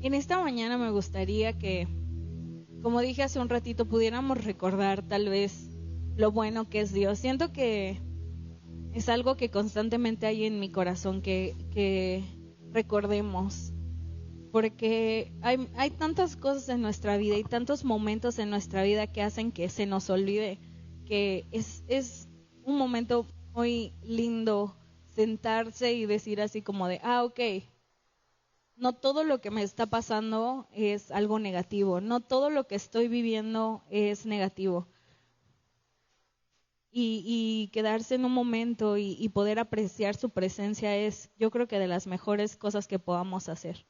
En esta mañana me gustaría que, como dije hace un ratito, pudiéramos recordar tal vez lo bueno que es Dios. Siento que es algo que constantemente hay en mi corazón que recordemos, porque hay tantas cosas en nuestra vida y tantos momentos en nuestra vida que hacen que se nos olvide que es un momento muy lindo sentarse y decir así como de, ok, no todo lo que me está pasando es algo negativo, no todo lo que estoy viviendo es negativo. Y quedarse en un momento y poder apreciar su presencia es, yo creo que de las mejores cosas que podamos hacer.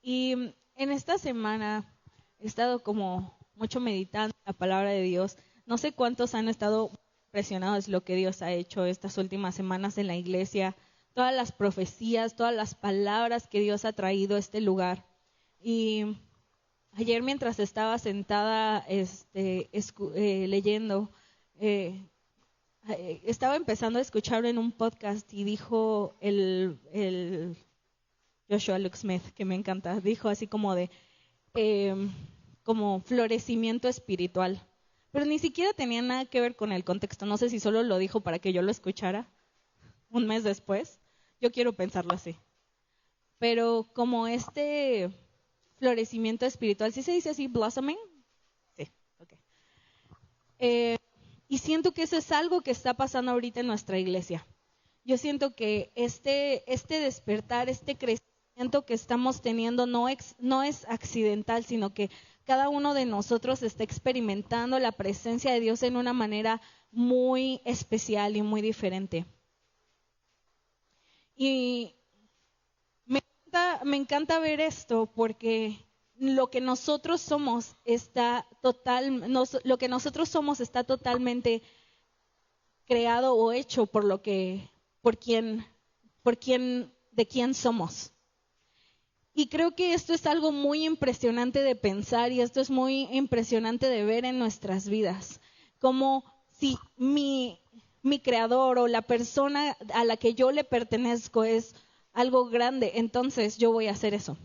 Y en esta semana he estado como mucho meditando la palabra de Dios. No sé cuántos han estado impresionados de lo que Dios ha hecho estas últimas semanas en la iglesia, todas las profecías, todas las palabras que Dios ha traído a este lugar. Y ayer mientras estaba sentada leyendo, estaba empezando a escuchar en un podcast y dijo el Joshua Luke Smith, que me encanta, dijo así como de como florecimiento espiritual, pero ni siquiera tenía nada que ver con el contexto. No sé si solo lo dijo para que yo lo escuchara un mes después. Yo quiero pensarlo así, pero como florecimiento espiritual, ¿sí se dice así, blossoming? Sí, ok. Y siento que eso es algo que está pasando ahorita en nuestra iglesia. Yo siento que este despertar, este crecimiento que estamos teniendo no es accidental, sino que cada uno de nosotros está experimentando la presencia de Dios en una manera muy especial y muy diferente. Y me encanta ver esto porque lo que nosotros somos está totalmente creado o hecho de quién somos. Y creo que esto es algo muy impresionante de pensar y esto es muy impresionante de ver en nuestras vidas. Como si mi creador o la persona a la que yo le pertenezco es algo grande, entonces yo voy a hacer eso.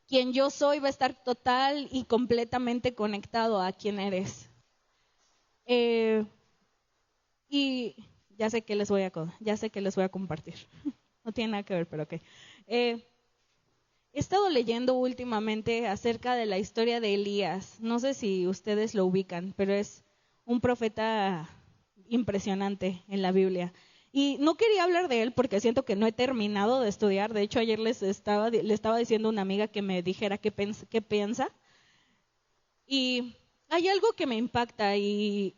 Quien yo soy va a estar total y completamente conectado a quien eres. Y ya sé que les voy a compartir. No tiene nada que ver, pero ok. He estado leyendo últimamente acerca de la historia de Elías. No sé si ustedes lo ubican, pero es un profeta impresionante en la Biblia. Y no quería hablar de él porque siento que no he terminado de estudiar. De hecho, ayer le estaba diciendo a una amiga que me dijera qué piensa. Y hay algo que me impacta y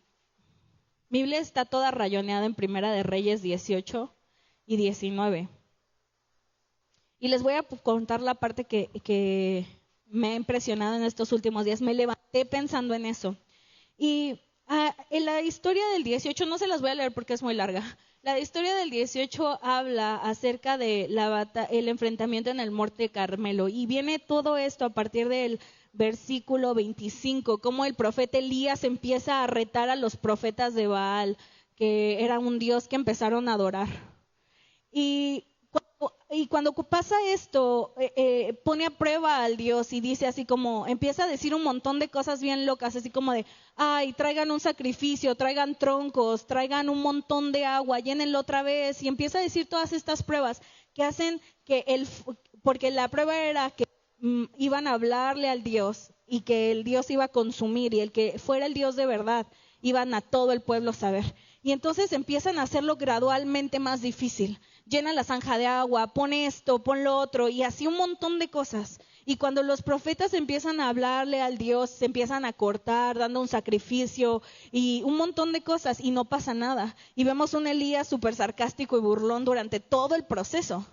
mi Biblia está toda rayoneada en Primera de Reyes 18 y 19. Y les voy a contar la parte que me ha impresionado en estos últimos días. Me levanté pensando en eso. Y en la historia del 18, no se las voy a leer porque es muy larga. La historia del 18 habla acerca de el enfrentamiento en el Monte Carmelo. Y viene todo esto a partir del versículo 25, cómo el profeta Elías empieza a retar a los profetas de Baal, que era un dios que empezaron a adorar. Y cuando pasa esto, pone a prueba al Dios y dice así como, empieza a decir un montón de cosas bien locas, así como de, traigan un sacrificio, traigan troncos, traigan un montón de agua, llénenlo otra vez, y empieza a decir todas estas pruebas que hacen porque la prueba era que iban a hablarle al Dios y que el Dios iba a consumir y el que fuera el Dios de verdad, iban a todo el pueblo a saber. Y entonces empiezan a hacerlo gradualmente más difícil. Llena la zanja de agua, pon esto, pon lo otro, y así un montón de cosas. Y cuando los profetas empiezan a hablarle al Dios, se empiezan a cortar, dando un sacrificio y un montón de cosas, y no pasa nada. Y vemos un Elías súper sarcástico y burlón durante todo el proceso.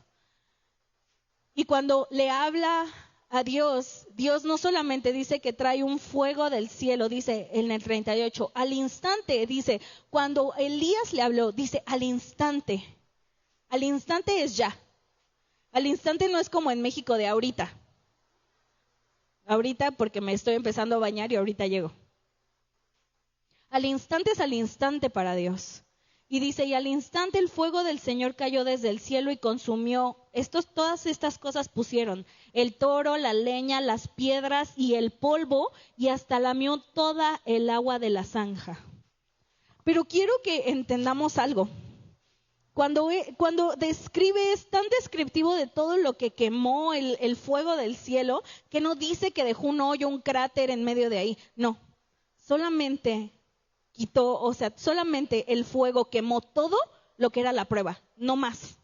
Y cuando le habla a Dios, Dios no solamente dice que trae un fuego del cielo, dice en el 38, al instante, dice, cuando Elías le habló, dice al instante es ya. Al instante no es como en México de ahorita. Ahorita porque me estoy empezando a bañar y ahorita llego. Al instante es al instante para Dios. Y dice, y al instante el fuego del Señor cayó desde el cielo y consumió. Todas estas cosas pusieron: el toro, la leña, las piedras y el polvo, y hasta lamió toda el agua de la zanja. Pero quiero que entendamos algo. Cuando describe, es tan descriptivo de todo lo que quemó el fuego del cielo, que no dice que dejó un hoyo, un cráter en medio de ahí. No, solamente solamente el fuego quemó todo lo que era la prueba, no más.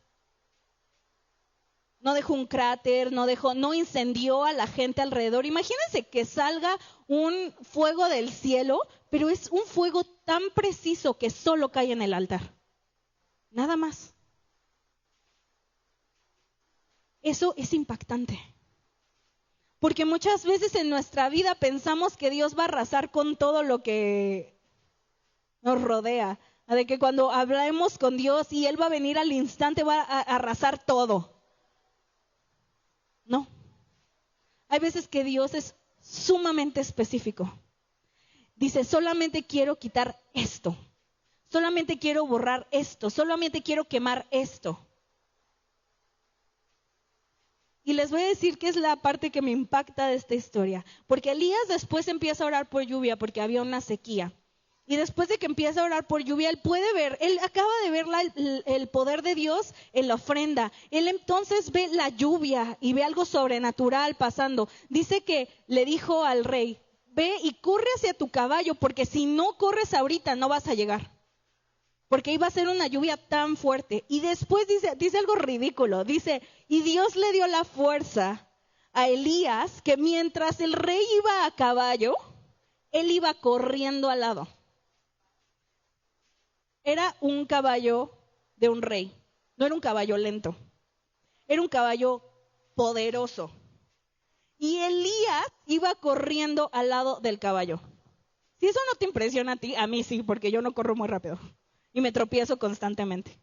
No dejó un cráter, no incendió a la gente alrededor. Imagínense que salga un fuego del cielo, pero es un fuego tan preciso que solo cae en el altar. Nada más. Eso es impactante. Porque muchas veces en nuestra vida pensamos que Dios va a arrasar con todo lo que nos rodea. De que cuando hablemos con Dios y Él va a venir al instante, va a arrasar todo. No. Hay veces que Dios es sumamente específico. Dice, solamente quiero quitar esto. Solamente quiero borrar esto. Solamente quiero quemar esto. Y les voy a decir que es la parte que me impacta de esta historia. Porque Elías después empieza a orar por lluvia porque había una sequía. Y después de que empieza a orar por lluvia, él acaba de ver el poder de Dios en la ofrenda. Él entonces ve la lluvia y ve algo sobrenatural pasando. Dice que le dijo al rey, ve y corre hacia tu caballo, porque si no corres ahorita no vas a llegar. Porque iba a ser una lluvia tan fuerte. Y después dice algo ridículo. Dice, y Dios le dio la fuerza a Elías, que mientras el rey iba a caballo, él iba corriendo al lado. Era un caballo de un rey, no era un caballo lento, era un caballo poderoso. Y Elías iba corriendo al lado del caballo. Si eso no te impresiona a ti, a mí sí, porque yo no corro muy rápido y me tropiezo constantemente.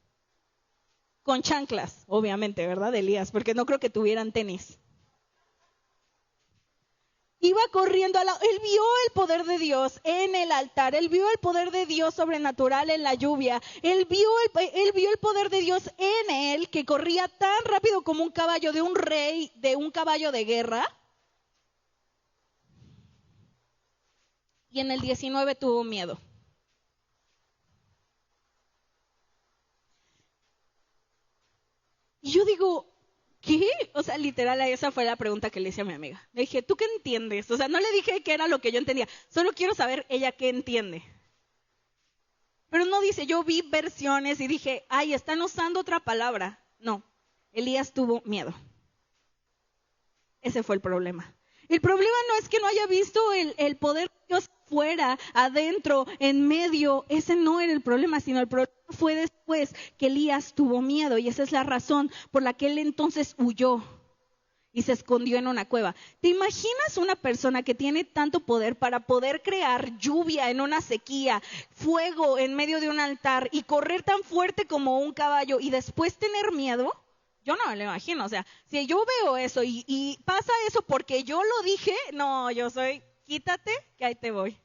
Con chanclas, obviamente, ¿verdad, Elías? Porque no creo que tuvieran tenis. Iba corriendo al lado. Él vio el poder de Dios en el altar. Él vio el poder de Dios sobrenatural en la lluvia. Él vio el poder de Dios en él, que corría tan rápido como un caballo de un rey, de un caballo de guerra. Y en el 19 tuvo miedo. Y yo digo, ¿qué? O sea, literal, esa fue la pregunta que le hice a mi amiga. Le dije, ¿tú qué entiendes? O sea, no le dije qué era lo que yo entendía. Solo quiero saber ella qué entiende. Pero no dice, yo vi versiones y dije, ay, están usando otra palabra. No, Elías tuvo miedo. Ese fue el problema. El problema no es que no haya visto el poder de Dios fuera, adentro, en medio. Ese no era el problema, sino el problema fue después que Elías tuvo miedo. Y esa es la razón por la que él entonces huyó y se escondió en una cueva. ¿Te imaginas una persona que tiene tanto poder para poder crear lluvia en una sequía, fuego en medio de un altar y correr tan fuerte como un caballo y después tener miedo? Yo no me lo imagino. O sea, si yo veo eso y pasa eso porque yo lo dije, no, yo soy, quítate que ahí te voy.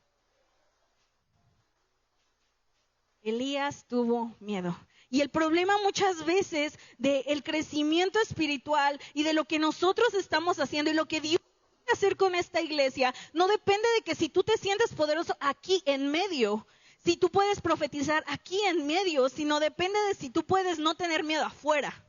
Elías tuvo miedo. Y el problema muchas veces del crecimiento espiritual y de lo que nosotros estamos haciendo y lo que Dios quiere hacer con esta iglesia, no depende de que si tú te sientes poderoso aquí en medio, si tú puedes profetizar aquí en medio, sino depende de si tú puedes no tener miedo afuera.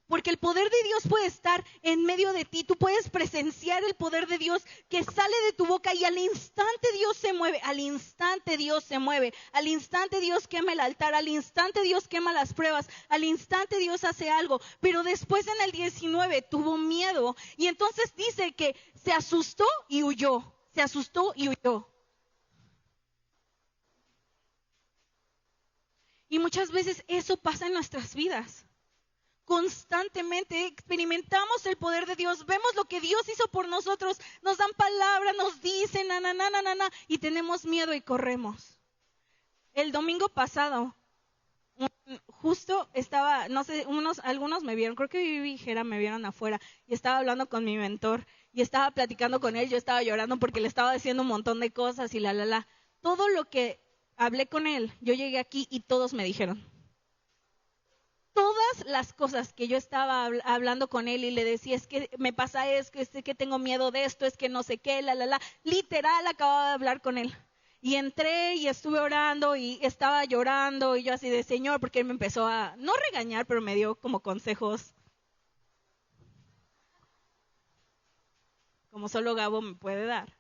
Porque el poder de Dios puede estar en medio de ti. Tú puedes presenciar el poder de Dios que sale de tu boca y al instante Dios se mueve. Al instante Dios se mueve. Al instante Dios quema el altar. Al instante Dios quema las pruebas. Al instante Dios hace algo. Pero después en el 19 tuvo miedo. Y entonces dice que se asustó y huyó. Se asustó y huyó. Y muchas veces eso pasa en nuestras vidas. Constantemente experimentamos el poder de Dios, vemos lo que Dios hizo por nosotros, nos dan palabras, nos dicen, y tenemos miedo y corremos. El domingo pasado, justo estaba, no sé, algunos me vieron, creo que Vivi y Jera me vieron afuera y estaba hablando con mi mentor y estaba platicando con él, yo estaba llorando porque le estaba diciendo un montón de cosas y todo lo que hablé con él, yo llegué aquí y todos me dijeron. Todas las cosas que yo estaba hablando con él y le decía, es que me pasa esto, es que tengo miedo de esto, es que no sé qué, literal acababa de hablar con él. Y entré y estuve orando y estaba llorando y yo así de Señor, porque él me empezó a, no regañar, pero me dio como consejos, como solo Gabo me puede dar.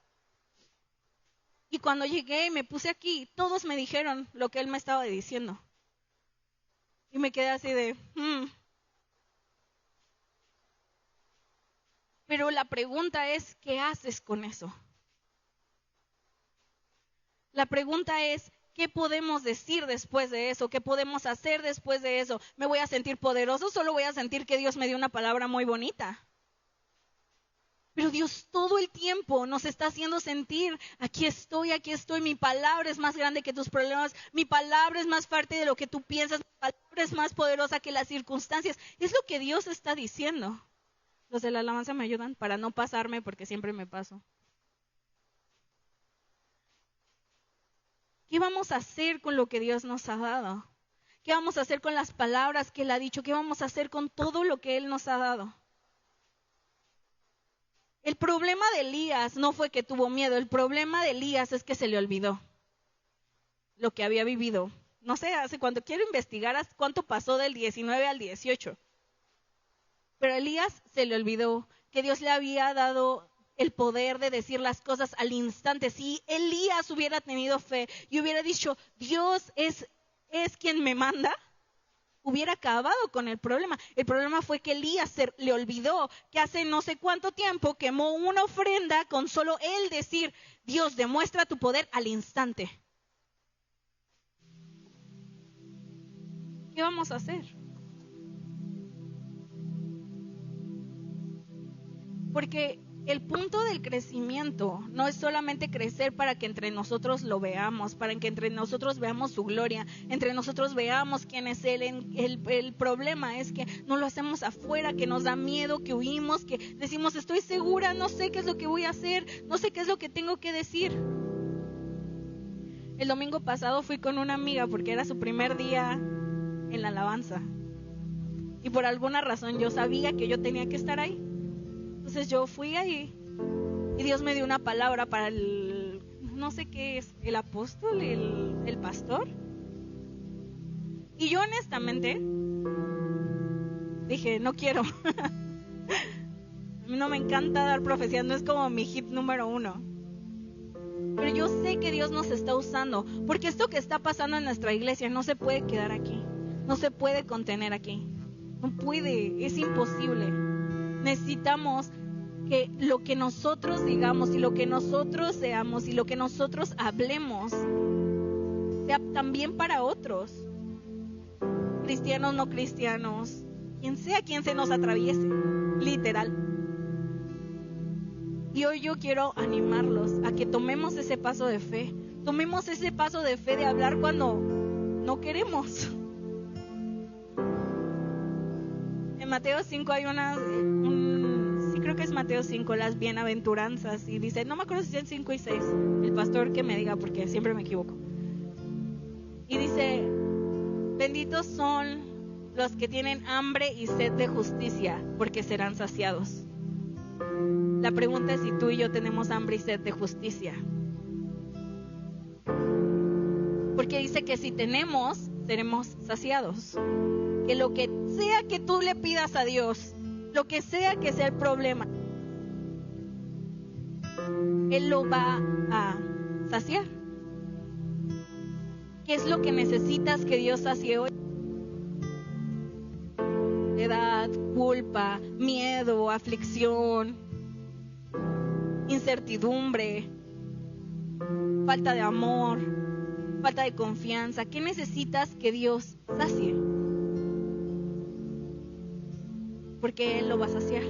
Y cuando llegué y me puse aquí, todos me dijeron lo que él me estaba diciendo. Y me quedé así de, Pero la pregunta es, ¿qué haces con eso? La pregunta es, ¿qué podemos decir después de eso? ¿Qué podemos hacer después de eso? ¿Me voy a sentir poderoso? Solo voy a sentir que Dios me dio una palabra muy bonita. Pero Dios todo el tiempo nos está haciendo sentir, aquí estoy, mi palabra es más grande que tus problemas, mi palabra es más fuerte de lo que tú piensas, mi palabra es más poderosa que las circunstancias. Es lo que Dios está diciendo. Los de la alabanza me ayudan para no pasarme porque siempre me paso. ¿Qué vamos a hacer con lo que Dios nos ha dado? ¿Qué vamos a hacer con las palabras que Él ha dicho? ¿Qué vamos a hacer con todo lo que Él nos ha dado? El problema de Elías no fue que tuvo miedo, el problema de Elías es que se le olvidó lo que había vivido. No sé, hace cuánto, quiero investigar cuánto pasó del 19 al 18. Pero a Elías se le olvidó que Dios le había dado el poder de decir las cosas al instante. Si Elías hubiera tenido fe y hubiera dicho, Dios es quien me manda, hubiera acabado con el problema. El problema fue que Elías le olvidó que hace no sé cuánto tiempo quemó una ofrenda con solo él decir, Dios, demuestra tu poder al instante. ¿Qué vamos a hacer? Porque el punto del crecimiento no es solamente crecer para que entre nosotros lo veamos, para que entre nosotros veamos su gloria, entre nosotros veamos quién es Él. El problema es que no lo hacemos afuera, que nos da miedo, que huimos, que decimos estoy segura, no sé qué es lo que voy a hacer, no sé qué es lo que tengo que decir. El domingo pasado fui con una amiga porque era su primer día en la alabanza y por alguna razón yo sabía que yo tenía que estar ahí. Entonces yo fui ahí y Dios me dio una palabra para el, no sé qué es, el apóstol, el pastor. Y yo honestamente dije, no quiero. No me encanta dar profecía, no es como mi hit número 1. Pero yo sé que Dios nos está usando, porque esto que está pasando en nuestra iglesia no se puede quedar aquí, no se puede contener aquí. No puede, es imposible. Necesitamos que lo que nosotros digamos y lo que nosotros seamos y lo que nosotros hablemos sea también para otros, cristianos, no cristianos, quien sea quien se nos atraviese, literal. Y hoy yo quiero animarlos a que tomemos ese paso de fe, tomemos ese paso de fe de hablar cuando no queremos. En Mateo 5 hay sí creo que es Mateo 5, las bienaventuranzas, y dice, no me acuerdo si es en 5 y 6, el pastor que me diga porque siempre me equivoco. Y dice, benditos son los que tienen hambre y sed de justicia, porque serán saciados. La pregunta es si tú y yo tenemos hambre y sed de justicia. Porque dice que si tenemos, seremos saciados. Que lo que sea que tú le pidas a Dios, lo que sea el problema, Él lo va a saciar. ¿Qué es lo que necesitas que Dios sacie hoy? Edad, culpa, miedo, aflicción, incertidumbre, falta de amor, falta de confianza. ¿Qué necesitas que Dios sacie? Porque Él lo va a saciar.